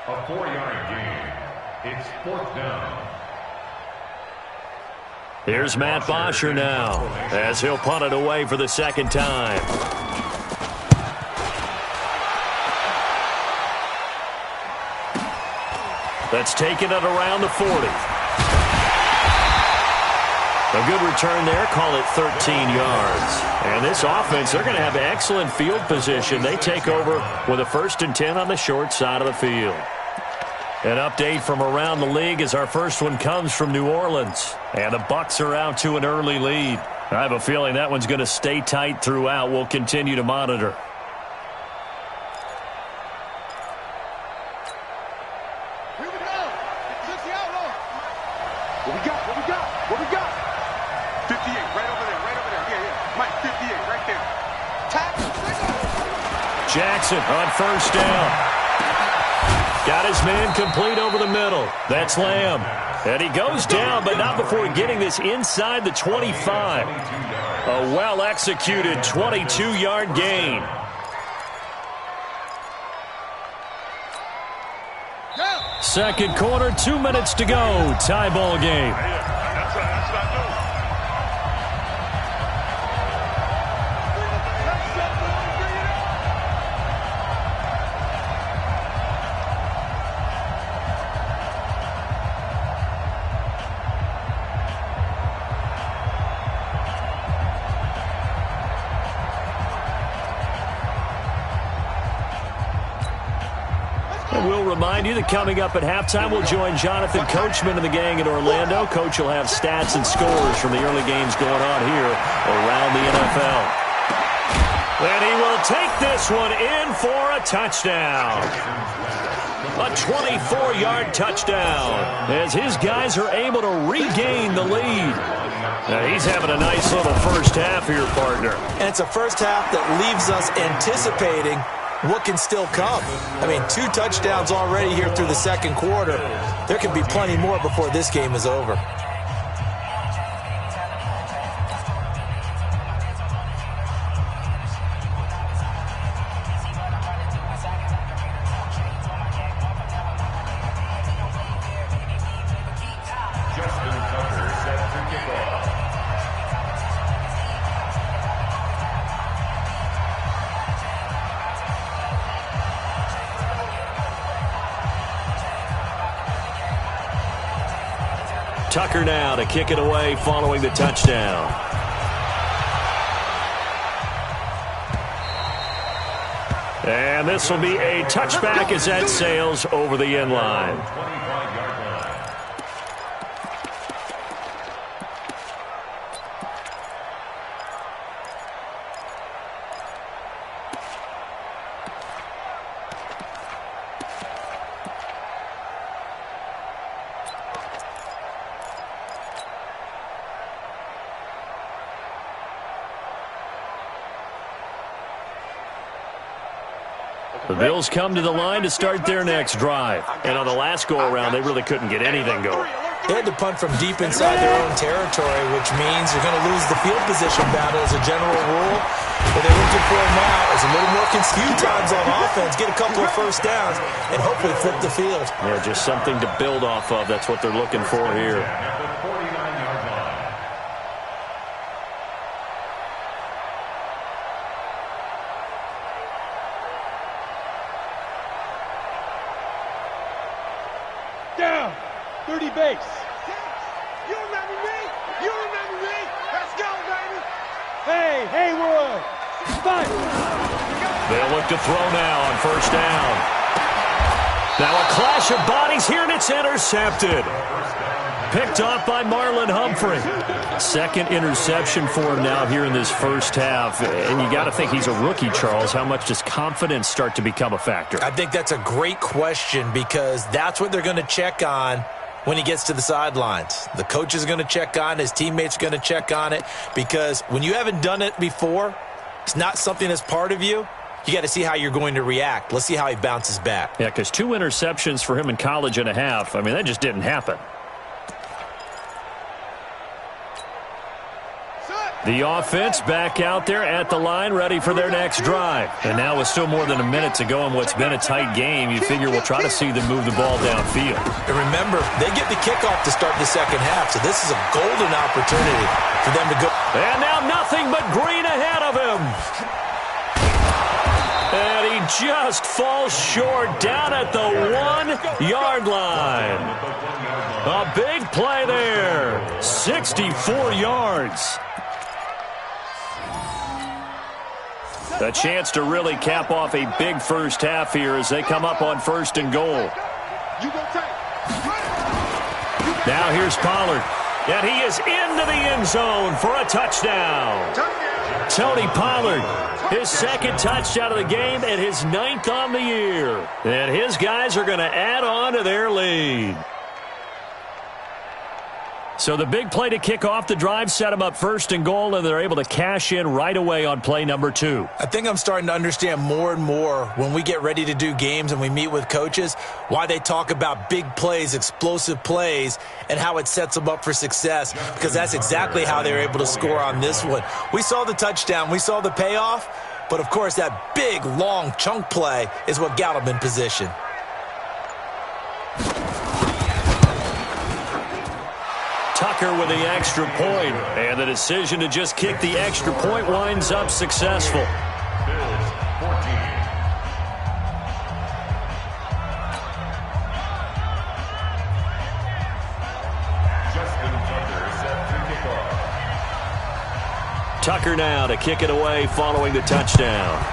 A 4-yard gain. It's 4th down. Here's Matt Bosher now as he'll punt it away for the second time. That's taking it around the 40. A good return there, call it 13 yards. And this offense, they're going to have excellent field position. They take over with a 1st and 10 on the short side of the field. An update from around the league as our first one comes from New Orleans. And the Bucs are out to an early lead. I have a feeling that one's going to stay tight throughout. We'll continue to monitor. Here we go. Let's the outlaw. What we got? What we got? What we got? 58, right over there, right over there. Yeah. Mike, 58, right there. Tackle. Jackson on 1st down. Got his man complete over the middle. That's Lamb. And he goes down, but not before getting this inside the 25. A well-executed 22-yard gain. Second quarter, 2 minutes to go. Tie ball game. We'll remind you that coming up at halftime, we'll join Jonathan Coachman and the gang in Orlando. Coach will have stats and scores from the early games going on here around the NFL. And he will take this one in for a touchdown. A 24-yard touchdown as his guys are able to regain the lead. Now, he's having a nice little first half here, partner. And it's a first half that leaves us anticipating what can still come. I mean, 2 touchdowns already here through the second quarter. There can be plenty more before this game is over. Tucker now to kick it away following the touchdown. And this will be a touchback as that sails over the end line. The Bills come to the line to start their next drive. And on the last go-around, they really couldn't get anything going. They had to punt from deep inside their own territory, which means you're going to lose the field position battle as a general rule. What they're looking for now is a little more few times on offense, get a couple of first downs, and hopefully flip the field. Yeah, just something to build off of. That's what they're looking for here. Down. 30 base. You remember me? You remember me? Let's go, baby. Hey, Haywood. Fight. They'll look to throw now on first down. Now a clash of bodies here, and it's intercepted. Picked off by Marlon Humphrey. Second interception for him now here in this first half. And you got to think he's a rookie, Charles. How much does confidence start to become a factor? I think that's a great question because that's what they're going to check on when he gets to the sidelines. The coach is going to check on it. His teammates are going to check on it because when you haven't done it before, it's not something that's part of you. You got to see how you're going to react. Let's see how he bounces back. Yeah, because 2 interceptions for him in college and a half. I mean, that just didn't happen. The offense back out there at the line, ready for their next drive. And now with still more than a minute to go in what's been a tight game, you figure we'll try to see them move the ball downfield. And remember, they get the kickoff to start the second half, so this is a golden opportunity for them to go. And now nothing but green ahead of him. And he just falls short down at the 1-yard line. A big play there. 64 yards. A chance to really cap off a big first half here as they come up on 1st and goal. Now here's Pollard. And he is into the end zone for a touchdown. Tony Pollard, his 2nd touchdown of the game and his 9th on the year. And his guys are going to add on to their lead. So the big play to kick off the drive set them up 1st and goal, and they're able to cash in right away on play number 2. I think I'm starting to understand more and more when we get ready to do games and we meet with coaches why they talk about big plays, explosive plays, and how it sets them up for success, because that's exactly how they're able to score on this one. We saw the touchdown. We saw the payoff, but, of course, that big, long chunk play is what got them in position. Tucker with the extra point, and the decision to just kick the extra point winds up successful. Bills 14. Justin Tucker set to kick off. Tucker now to kick it away following the touchdown.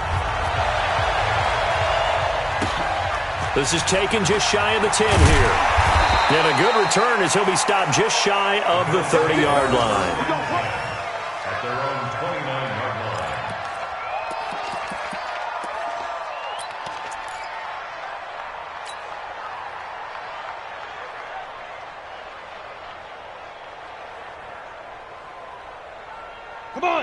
This is taken just shy of the 10 here. And a good return as he'll be stopped just shy of the 30-yard line. At their own 29-yard line.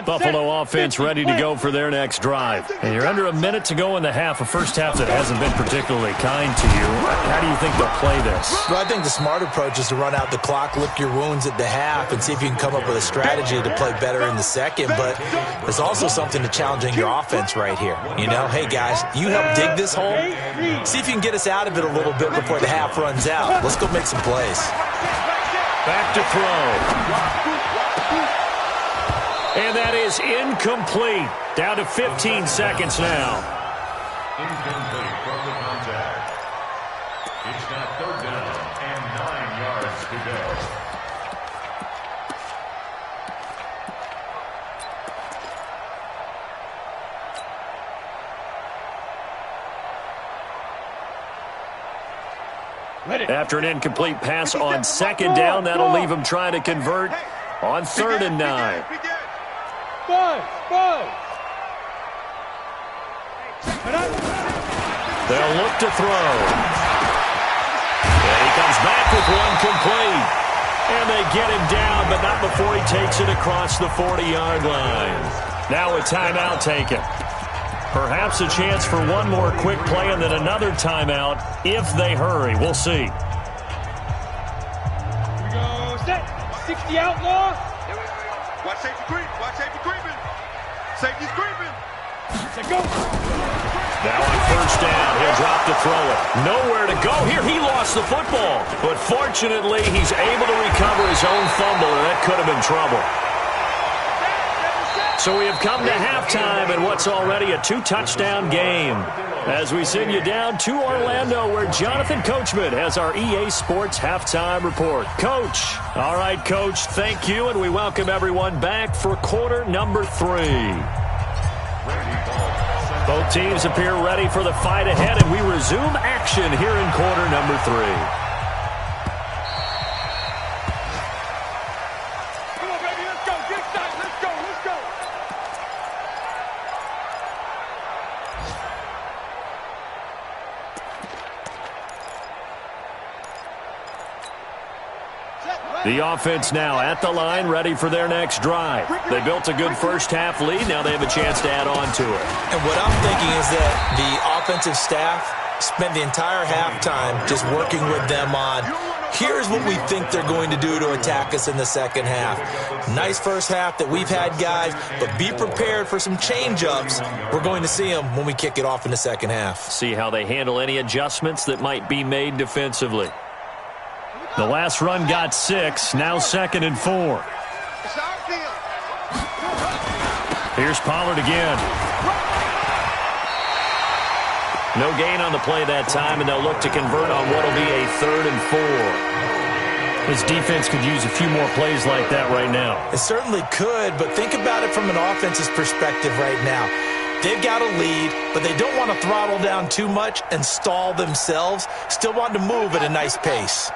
Buffalo offense ready to go for their next drive. And you're under a minute to go in the half, a first half that hasn't been particularly kind to you. How do you think they'll play this? Well, I think the smart approach is to run out the clock, lick your wounds at the half, and see if you can come up with a strategy to play better in the second. But there's also something to challenging your offense right here. You know, hey, guys, you help dig this hole. See if you can get us out of it a little bit before the half runs out. Let's go make some plays. Back to throw. And that is incomplete. Down to 15 seconds now. Incomplete from the contact. It's now 3rd down and 9 yards to go. After an incomplete pass on 2nd down, that'll leave him trying to convert on 3rd and 9. They'll look to throw. And he comes back with one complete. And they get him down, but not before he takes it across the 40-yard line. Now a timeout taken. Perhaps a chance for one more quick play and then another timeout if they hurry. We'll see. Here we go. Set. 60 outlaw. Here we go. Watch safety creep. Watch safety creeping. Safety's creeping. Set go. Now on 1st down, he'll drop to throw it. Nowhere to go here. He lost the football. But fortunately, he's able to recover his own fumble, and that could have been trouble. So we have come to halftime in what's already a 2-touchdown game. As we send you down to Orlando, where Jonathan Coachman has our EA Sports Halftime Report. Coach. All right, Coach, thank you, and we welcome everyone back for quarter number 3. Both teams appear ready for the fight ahead, and we resume action here in quarter number 3. Come on, baby. Let's go. Get excited. Let's go. Let's go. The offense now at the line, ready for their next drive. They built a good first half lead. Now they have a chance to add on to it. And what I'm thinking is that the offensive staff spent the entire halftime just working with them on, here's what we think they're going to do to attack us in the second half. Nice first half that we've had, guys, but be prepared for some change-ups. We're going to see them when we kick it off in the second half. See how they handle any adjustments that might be made defensively. The last run got 6, now 2nd and 4. Here's Pollard again. No gain on the play that time, and they'll look to convert on what will be a 3rd and 4. His defense could use a few more plays like that right now. It certainly could, but think about it from an offense's perspective right now. They've got a lead, but they don't want to throttle down too much and stall themselves. Still want to move at a nice pace.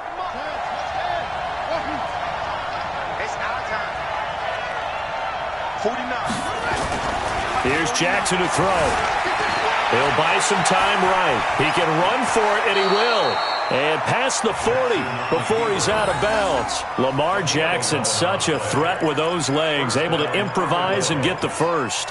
Here's Jackson to throw. He'll buy some time right. He can run for it, and he will. And past the 40 before he's out of bounds. Lamar Jackson, such a threat with those legs, able to improvise and get the first.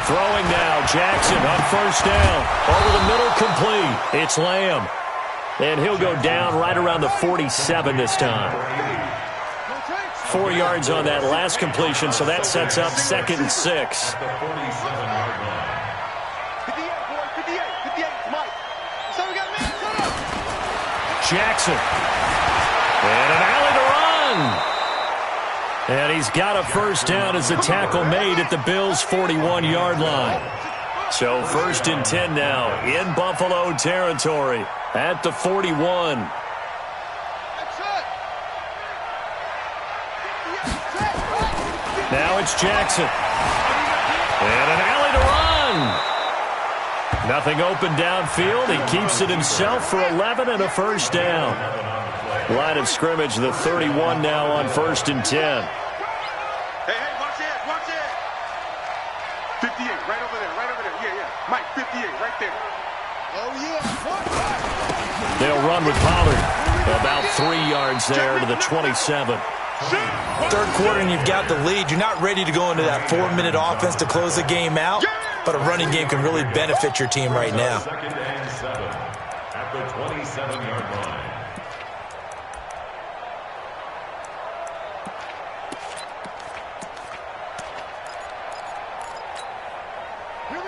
Throwing now, Jackson on first down. Over the middle, complete. It's Lamb. And he'll go down right around the 47 this time. 4 yards on that last completion, so that sets up 2nd and 6. Jackson. And an alley to run. And he's got a first down as the tackle made at the Bills' 41-yard line. So 1st and 10 now in Buffalo territory at the 41. Now it's Jackson. And an alley to run. Nothing open downfield. He keeps it himself for 11 and a first down. Line of scrimmage, the 31 now on 1st and 10. Hey, watch it. 58, right over there. Yeah. Mike, 58, right there. Oh, yeah. They'll run with Pollard. About 3 yards there to the 27. Third quarter and you've got the lead. You're not ready to go into that 4-minute offense to close the game out, but a running game can really benefit your team right now. 2nd and 7 at the 27-yard line.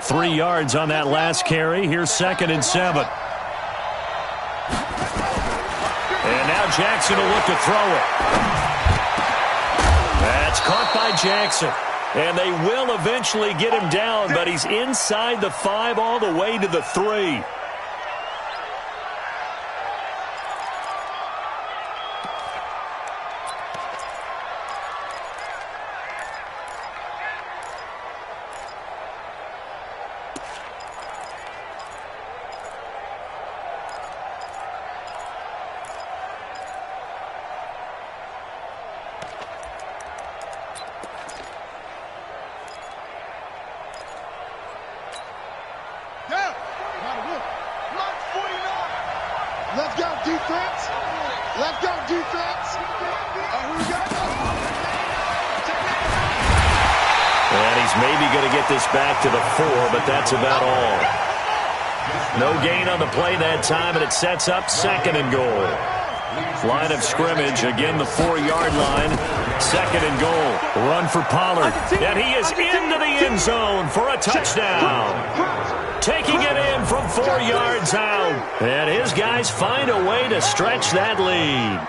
3 yards on that last carry. Here's 2nd and 7. And now Jackson will look to throw it. That's caught by Jackson. And they will eventually get him down, but he's inside the 5 all the way to the 3. Let's go, defense. Let's go, defense. Here we go. And he's maybe going to get this back to the 4, but that's about all. No gain on the play that time, and it sets up 2nd and goal. Line of scrimmage, again the 4-yard line. 2nd and goal. Run for Pollard. And he is into the end zone for a touchdown. Taking it in from 4 yards out. And his guys find a way to stretch that lead.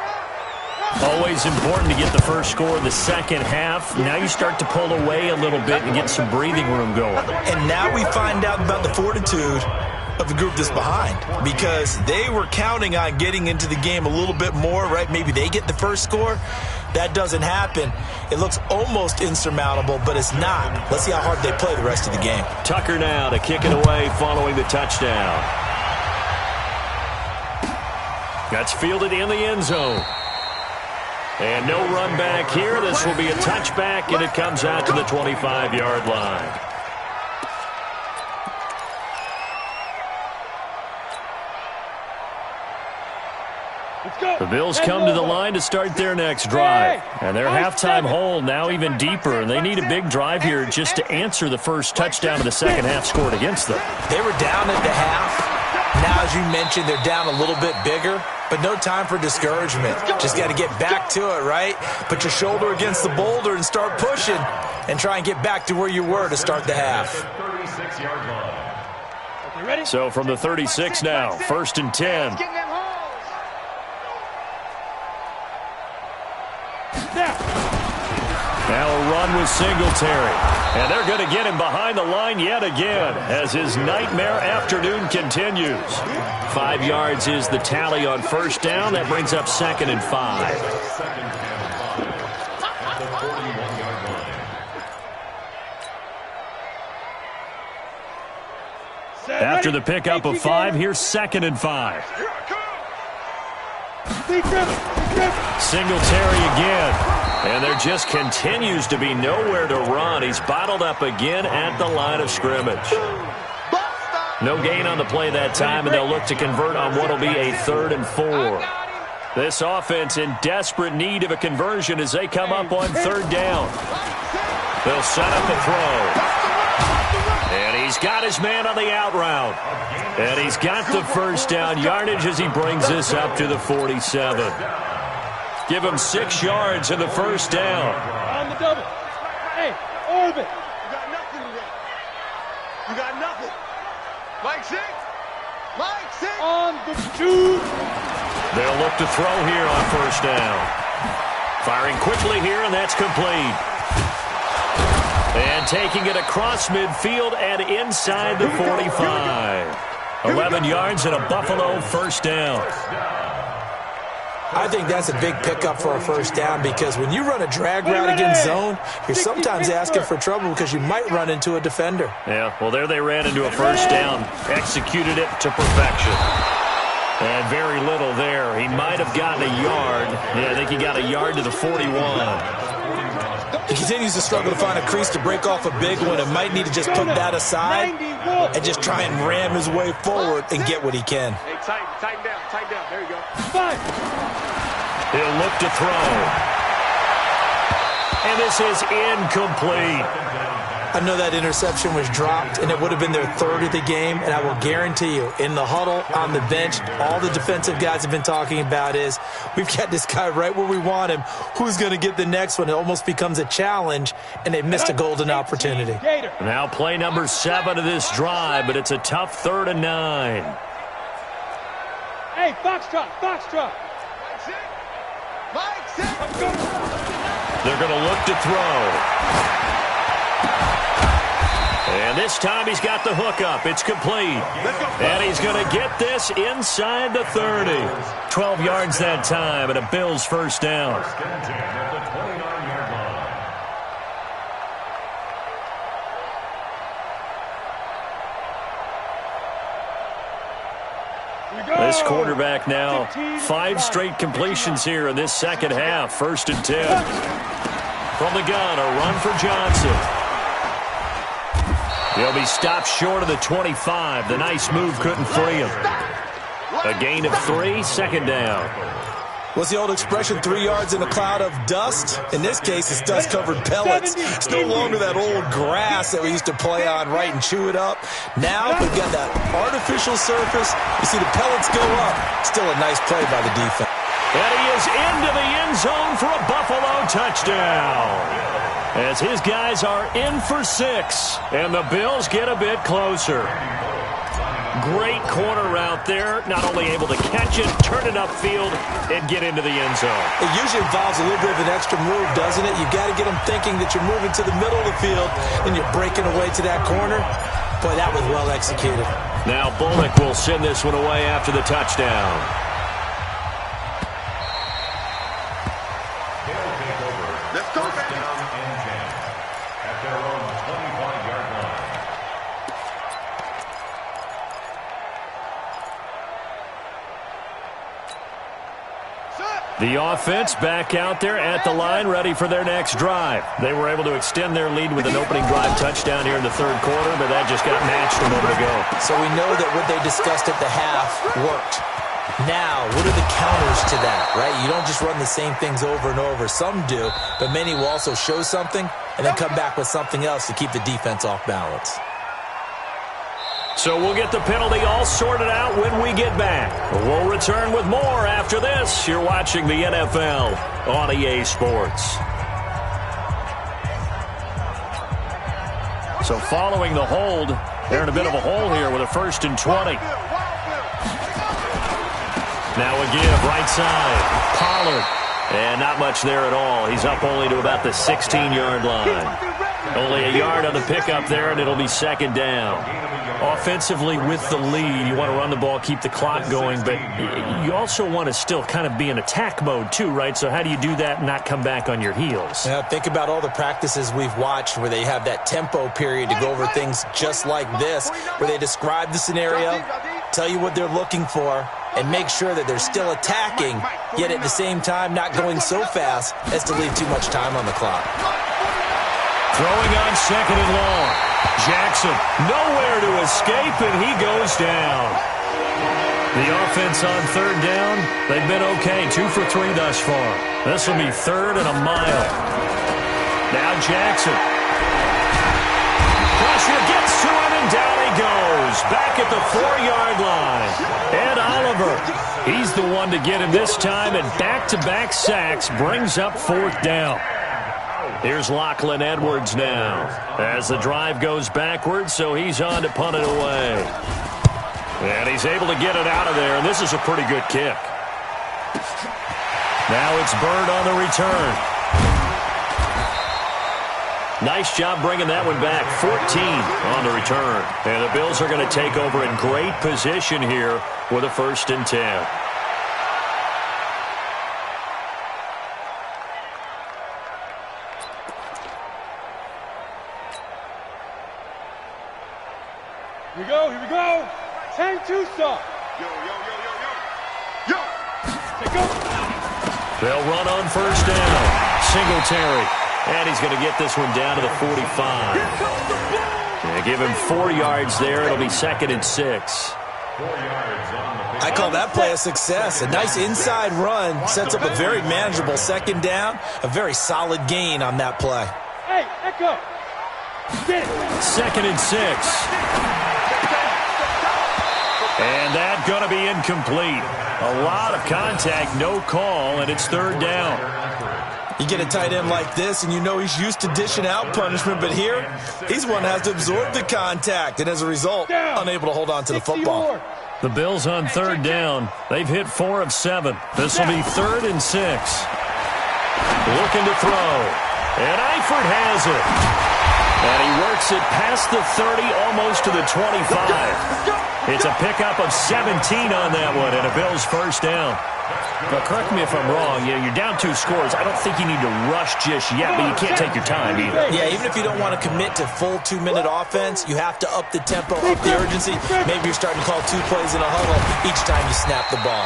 Always important to get the first score of the second half. Now you start to pull away a little bit and get some breathing room going. And now we find out about the fortitude of the group that's behind, because they were counting on getting into the game a little bit more, right? Maybe they get the first score. That doesn't happen. It looks almost insurmountable, but it's not. Let's see how hard they play the rest of the game. Tucker now to kick it away following the touchdown. That's fielded in the end zone. And no run back here. This will be a touchback, and it comes out to the 25-yard line. The Bills come to the line to start their next drive. And their halftime hole now even deeper, and they need a big drive here just to answer the first touchdown of the second half scored against them. They were down at the half. Now, as you mentioned, they're down a little bit bigger, but no time for discouragement. Just got to get back to it, right? Put your shoulder against the boulder and start pushing and try and get back to where you were to start the half. So from the 36 now, 1st and 10. Now a run with Singletary. And they're going to get him behind the line yet again as his nightmare afternoon continues. 5 yards is the tally on first down. That brings up 2nd and 5. After the pickup of 5, here's 2nd and 5. Singletary again. And there just continues to be nowhere to run. He's bottled up again at the line of scrimmage. No gain on the play that time, and they'll look to convert on what will be a 3rd and 4. This offense in desperate need of a conversion as they come up on 3rd down. They'll set up the throw. And he's got his man on the out route. And he's got the first down yardage as he brings this up to the 47. Give him 6 yards in the first down. On the double. Hey, orbit. You got nothing today. You got nothing. Mike 6. Mike 6. On the 2. They'll look to throw here on first down. Firing quickly here, and that's complete. And taking it across midfield and inside the 45. 11 yards and a Buffalo first down. I think that's a big pickup for a first down because when you run a drag route against zone, you're sometimes asking for trouble because you might run into a defender. Yeah, well, there they ran into a first down, executed it to perfection. And very little there. He might have gotten a yard. Yeah, I think he got a yard to the 41. He continues to struggle to find a crease to break off a big one and might need to just put that aside and just try and ram his way forward and get what he can. Hey, tighten down. There you go. 5. He'll look to throw. And this is incomplete. I know that interception was dropped, and it would have been their 3rd of the game, and I will guarantee you, in the huddle, on the bench, all the defensive guys have been talking about is, we've got this guy right where we want him. Who's going to get the next one? It almost becomes a challenge, and they missed a golden opportunity. Now play number 7 of this drive, but it's a tough 3rd and 9. Hey, Foxtrot. Mike 6. They're going to look to throw. And this time he's got the hook up. It's complete. And he's going to get this inside the 30. 12 yards that time and a Bills first down. This quarterback now 5 straight completions here in this second half. 1st and 10. From the gun, a run for Johnson. He'll be stopped short of the 25. The nice move couldn't free him. A gain of 3, 2nd down. What's the old expression, 3 yards in a cloud of dust? In this case, it's dust-covered pellets. It's no longer that old grass that we used to play on, right, and chew it up. Now we've got that artificial surface. You see the pellets go up. Still a nice play by the defense. And he is into the end zone for a Buffalo touchdown. As his guys are in for 6, and the Bills get a bit closer. Great corner route there. Not only able to catch it, turn it upfield, and get into the end zone. It usually involves a little bit of an extra move, doesn't it? You've got to get them thinking that you're moving to the middle of the field, and you're breaking away to that corner. Boy, that was well executed. Now Bullock will send this one away after the touchdown. Let's go, baby. At their own 25-yard line. The offense back out there at the line, ready for their next drive. They were able to extend their lead with an opening drive touchdown here in the third quarter, but that just got matched a moment ago. So we know that what they discussed at the half worked. Now, what are the counters to that, right? You don't just run the same things over and over. Some do, but many will also show something and then come back with something else to keep the defense off balance. So we'll get the penalty all sorted out when we get back. We'll return with more after this. You're watching the NFL on EA Sports. So following the hold, they're in a bit of a hole here with a 1st and 20. Now a give, right side. Pollard. And not much there at all. He's up only to about the 16-yard line. Only a yard on the pickup there, and it'll be 2nd down. Offensively with the lead, you want to run the ball, keep the clock going, but you also want to still kind of be in attack mode too, right? So how do you do that and not come back on your heels? Yeah, think about all the practices we've watched where they have that tempo period to go over things just like this, where they describe the scenario, tell you what they're looking for, and make sure that they're still attacking, yet at the same time not going so fast as to leave too much time on the clock. Throwing on 2nd and long. Jackson nowhere to escape, and he goes down. The offense on 3rd down, they've been okay, 2 for 3 thus far. This will be 3rd and a mile. Now Jackson. Pressure gets to him, and down he goes. Back at the 4-yard line. Ed Oliver, he's the one to get him this time, and back-to-back sacks brings up 4th down. Here's Lachlan Edwards now as the drive goes backwards, so he's on to punt it away. And he's able to get it out of there, and this is a pretty good kick. Now it's Bird on the return. Nice job bringing that one back. 14 on the return. And the Bills are going to take over in great position here with a 1st and 10. Here we go. 10-2 stop. Yo. Take up. They'll run on 1st down. Singletary. And he's going to get this one down to the 45. Yeah, give him 4 yards there. It'll be 2nd and 6. I call that play a success. A nice inside run sets up a very manageable 2nd down. A very solid gain on that play. Hey, Echo. Get it. 2nd and 6. And that's going to be incomplete. A lot of contact, no call, and it's 3rd down. You get a tight end like this, and you know he's used to dishing out punishment, but here, he's one that has to absorb the contact, and as a result, unable to hold on to the football. The Bills on 3rd down. They've hit 4 of 7. This will be 3rd and 6. Looking to throw. And Eifert has it. And he works it past the 30, almost to the 25. It's a pickup of 17 on that one, and a Bills 1st down. Now, correct me if I'm wrong. You're down 2 scores. I don't think you need to rush just yet, but you can't take your time either. Yeah, even if you don't want to commit to full 2-minute offense, you have to up the tempo, up the urgency. Maybe you're starting to call 2 plays in a huddle each time you snap the ball.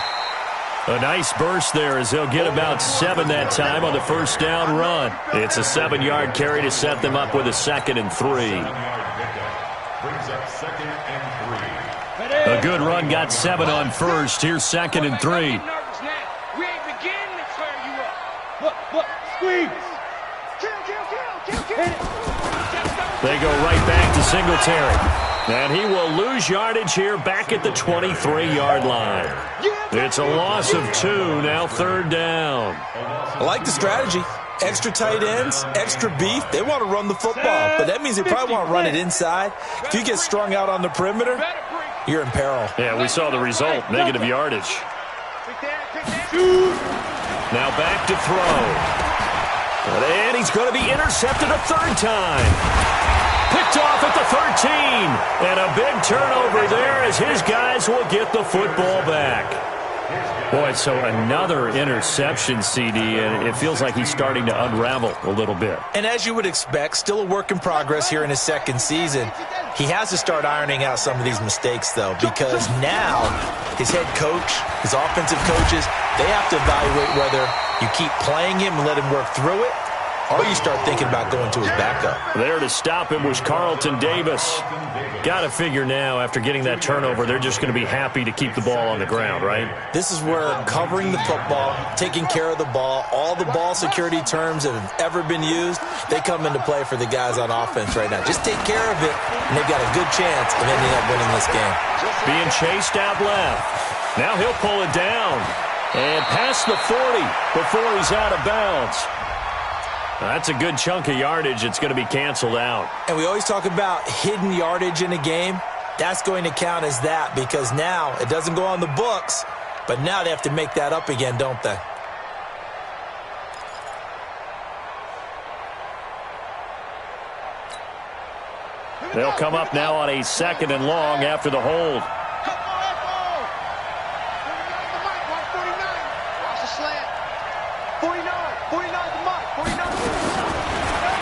A nice burst there as they'll get about 7 that time on the 1st down run. It's a 7-yard carry to set them up with a 2nd and 3. Brings up 2nd and 3. A good run got 7 on 1st. Here's 2nd and 3. We ain't beginning to tear you up. Look, squeeze. Kill. They go right back to Singletary. And he will lose yardage here back at the 23-yard line. It's a loss of 2, now 3rd down. I like the strategy. Extra tight ends, extra beef. They want to run the football, but that means they probably want to run it inside. If you get strung out on the perimeter, you're in peril. Yeah, we saw the result, negative yardage. Now back to throw. And he's going to be intercepted a 3rd time. Picked off at the 13. And a big turnover there as his guys will get the football back. Boy, so another interception, CD, and it feels like he's starting to unravel a little bit. And as you would expect, still a work in progress here in his 2nd season. He has to start ironing out some of these mistakes, though, because now his head coach, his offensive coaches, They have to evaluate whether you keep playing him and let him work through it, or you start thinking about going to his backup. There to stop him was Carlton Davis. Got to figure now, after getting that turnover, they're just going to be happy to keep the ball on the ground, right? This is where covering the football, taking care of the ball, all the ball security terms that have ever been used, they come into play for the guys on offense right now. Just take care of it, and they've got a good chance of ending up winning this game. Being chased out left. Now he'll pull it down. And past the 40 before he's out of bounds. That's a good chunk of yardage. It's going to be canceled out. And we always talk about hidden yardage in a game. That's going to count as that because now it doesn't go on the books, but now they have to make that up again, don't they? They'll come up now on a 2nd and long after the hold.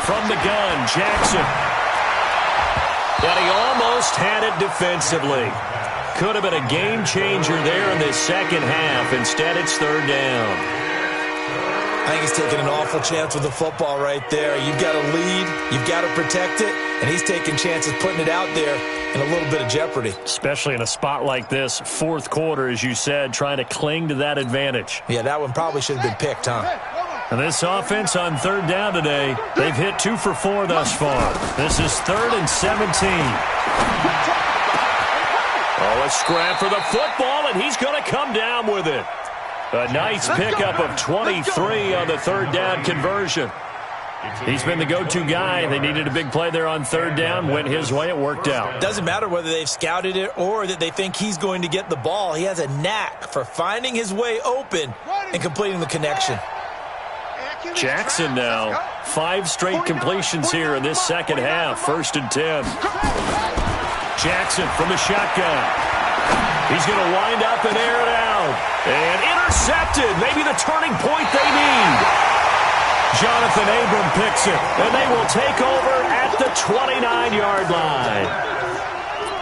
From the gun, Jackson. And he almost had it defensively. Could have been a game changer there in this second half. Instead, it's 3rd down. I think he's taking an awful chance with the football right there. You've got to lead, you've got to protect it, and he's taking chances putting it out there in a little bit of jeopardy. Especially in a spot like this, 4th quarter, as you said, trying to cling to that advantage. Yeah, that one probably should have been picked, huh? And this offense on 3rd down today, they've hit 2 for 4 thus far. This is 3rd and 17. Oh, a scrap for the football, and he's going to come down with it. A nice pickup of 23 on the 3rd down conversion. He's been the go-to guy. They needed a big play there on 3rd down. Went his way. It worked out. Doesn't matter whether they've scouted it or that they think he's going to get the ball. He has a knack for finding his way open and completing the connection. Jackson now. 5 straight completions here in this second half. 1st and 10. Jackson from the shotgun. He's going to wind up and air it out. And intercepted. Maybe the turning point they need. Jonathan Abram picks it. And they will take over at the 29-yard line.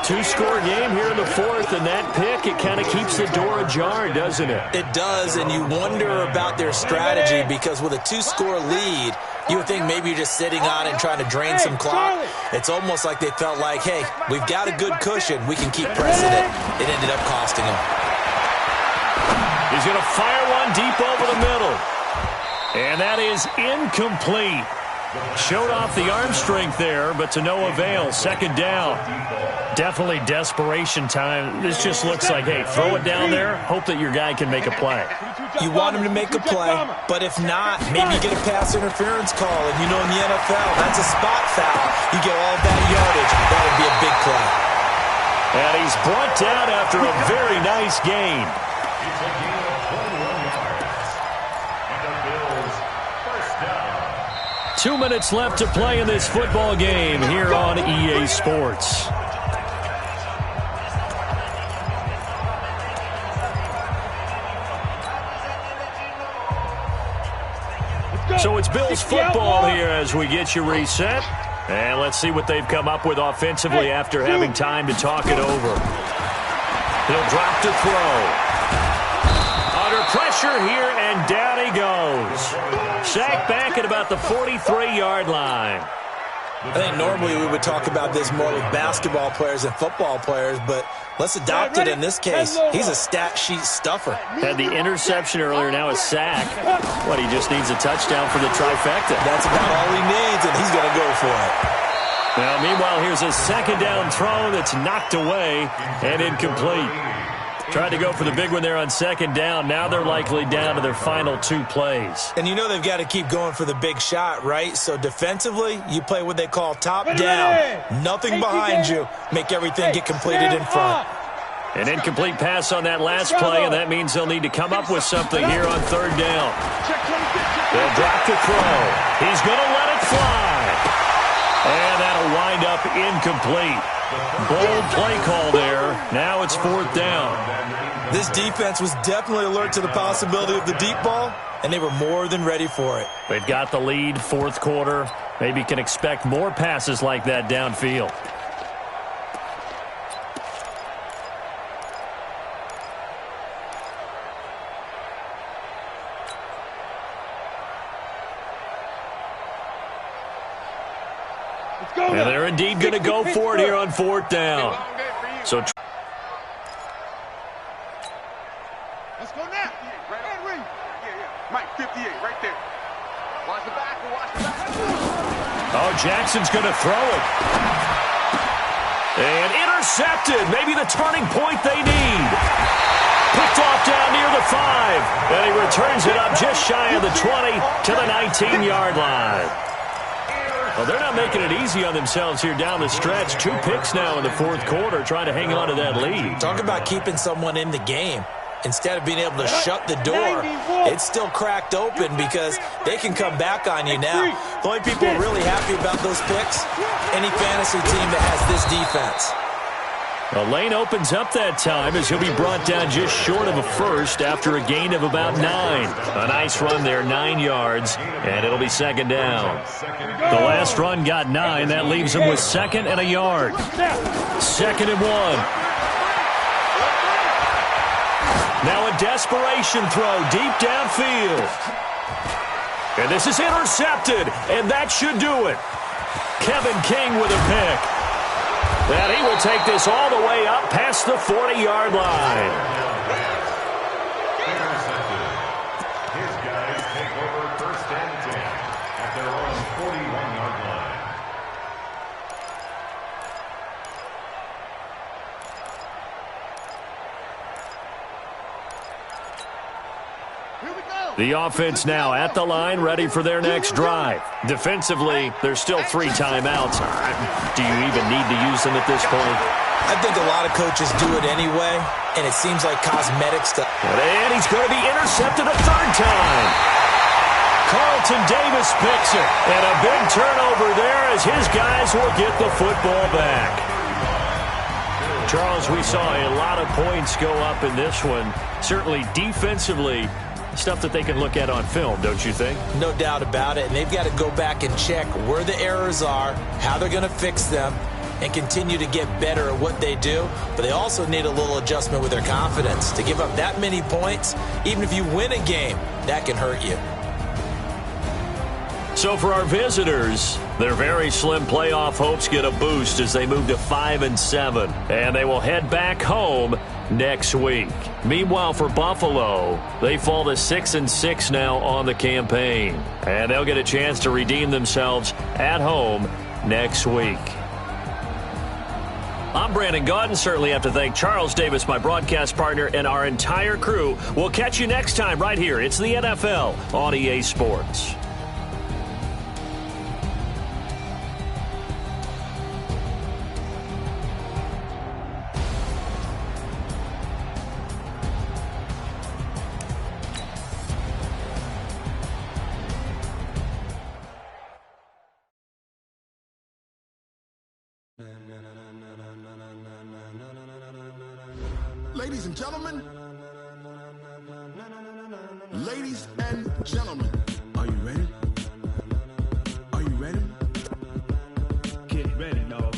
2-score game here in the 4th, and that pick, it kind of keeps the door ajar, doesn't it? It does, and you wonder about their strategy because with a 2-score lead, you would think maybe you're just sitting on it and trying to drain some clock. It's almost like they felt like, hey, we've got a good cushion. We can keep pressing it. It ended up costing them. He's going to fire one deep over the middle. And that is incomplete. Showed off the arm strength there, but to no avail. 2nd down. Definitely desperation time. This just looks like, hey, throw it down there, hope that your guy can make a play. You want him to make a play, but if not, maybe you get a pass interference call. And you know in the NFL, that's a spot foul. You get all that yardage. That would be a big play. And he's brought down after a very nice gain. It's a gain of 21 yards. And the Bills' 1st down. 2 minutes left to play in this football game here on EA Sports. So it's Bills football here as we get you reset. And let's see what they've come up with offensively after having time to talk it over. He'll drop to throw. Under pressure here, and down he goes. Sacked back at about the 43-yard line. I think normally we would talk about this more with basketball players and football players, but let's adopt it in this case. He's a stat sheet stuffer. Had the interception earlier, now a sack. What, he just needs a touchdown for the trifecta. That's about all he needs, and he's going to go for it. Now, meanwhile, here's a 2nd down throw that's knocked away and incomplete. Tried to go for the big one there on 2nd down. Now they're likely down to their final 2 plays. And you know they've got to keep going for the big shot, right? So defensively, you play what they call top down. Nothing behind you. Make everything get completed in front. An incomplete pass on that last play, and that means they'll need to come up with something here on 3rd down. They'll drop the throw. He's going to let it fly. And that'll wind up incomplete. Bold play call there. Now it's 4th down. This defense was definitely alert to the possibility of the deep ball, and they were more than ready for it. They've got the lead, 4th quarter. Maybe can expect more passes like that downfield. And they're indeed going to go for it here on fourth down. So let's go now. Right, yeah. Mike, 58, right there. Watch the back. Oh, Jackson's going to throw it. And intercepted. Maybe the turning point they need. Picked off down near the 5. And he returns it up just shy of the 20 to the 19-yard line. Well, they're not making it easy on themselves here down the stretch. 2 picks now in the fourth quarter, trying to hang on to that lead. Talk about keeping someone in the game. Instead of being able to shut the door, it's still cracked open because they can come back on you now. The only people really happy about those picks, any fantasy team that has this defense. The lane opens up that time as he'll be brought down just short of a first after a gain of about 9. A nice run there, 9 yards, and it'll be second down. The last run got 9. That leaves him with 2nd and a yard. 2nd and 1. Now a desperation throw deep downfield. And this is intercepted, and that should do it. Kevin King with a pick. And he will take this all the way up past the 40-yard line. Intercepted. His guys take over 1st and 10 at their own 41-yard line. The offense now at the line, ready for their next drive. Defensively, there's still 3 timeouts. Do you even need to use them at this point? I think a lot of coaches do it anyway, and it seems like cosmetics to... And he's going to be intercepted a 3rd time. Carlton Davis picks it. And a big turnover there as his guys will get the football back. Charles, we saw a lot of points go up in this one. Certainly defensively, stuff that they can look at on film, don't you think? No doubt about it, and they've got to go back and check where the errors are, how they're going to fix them, and continue to get better at what they do. But they also need a little adjustment with their confidence. To give up that many points, even if you win a game, that can hurt you. So for our visitors, their very slim playoff hopes get a boost as they move to 5-7, and they will head back home next week. Meanwhile, for Buffalo, they fall to 6-6 now on the campaign, and they'll get a chance to redeem themselves at home next week. I'm Brandon Gaudin. Certainly have to thank Charles Davis, my broadcast partner, and our entire crew. We'll catch you next time right here. It's the NFL on EA Sports. Ladies and gentlemen, are you ready? Are you ready? Get ready, dog.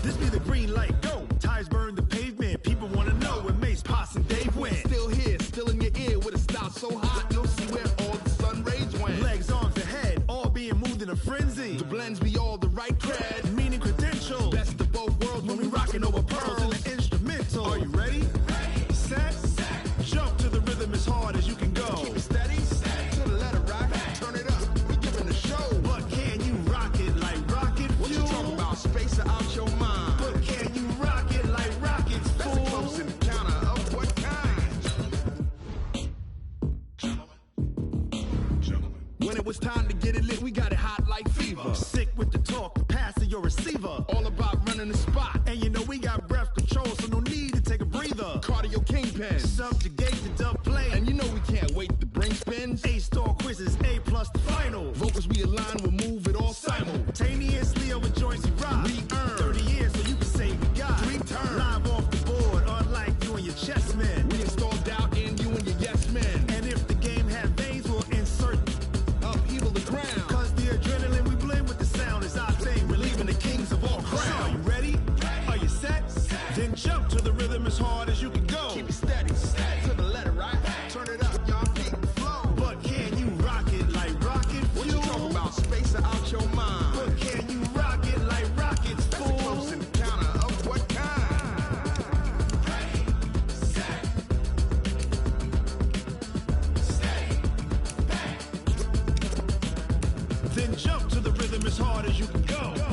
This be the green light, go. Tires burn the pavement. People want to know where Mace, Poss, and Dave went. Still here, still in your ear with a style so hot, you'll see where all the sun rays went. Legs, arms, and head, all being moved in a frenzy. The blends be all the right cred, meaning credentials. Best of both worlds when we rocking over pearls in the instrumental. Are you ready? Set. Jump to the rhythm as hard as you can go. Keep it steady, to the letter rock. Turn it up, we giving the show. But can you rock it like rocket fuel? What you talking about? Space out your mind. But can you rock it like rockets, fool? That's a close encounter of what kind? When it was time to get it lit, we got it hot like fever. Sick with the talk, the pass to your receiver. All about running the spot. And you know we got breath control, so no need to take a breather. Cardio kingpin, subjugate the dub play. And you know we can't wait to bring spins. A-star quizzes, A+ the final. Vocals we align, we'll move it all simultaneously over joints we rock. We earn 30 years, so you can say we got 3 turns. Live off the board, unlike you and your chess men. We install doubt in you and your yes men. And if the game had veins, we'll insert up and jump to the rhythm as hard as you can go.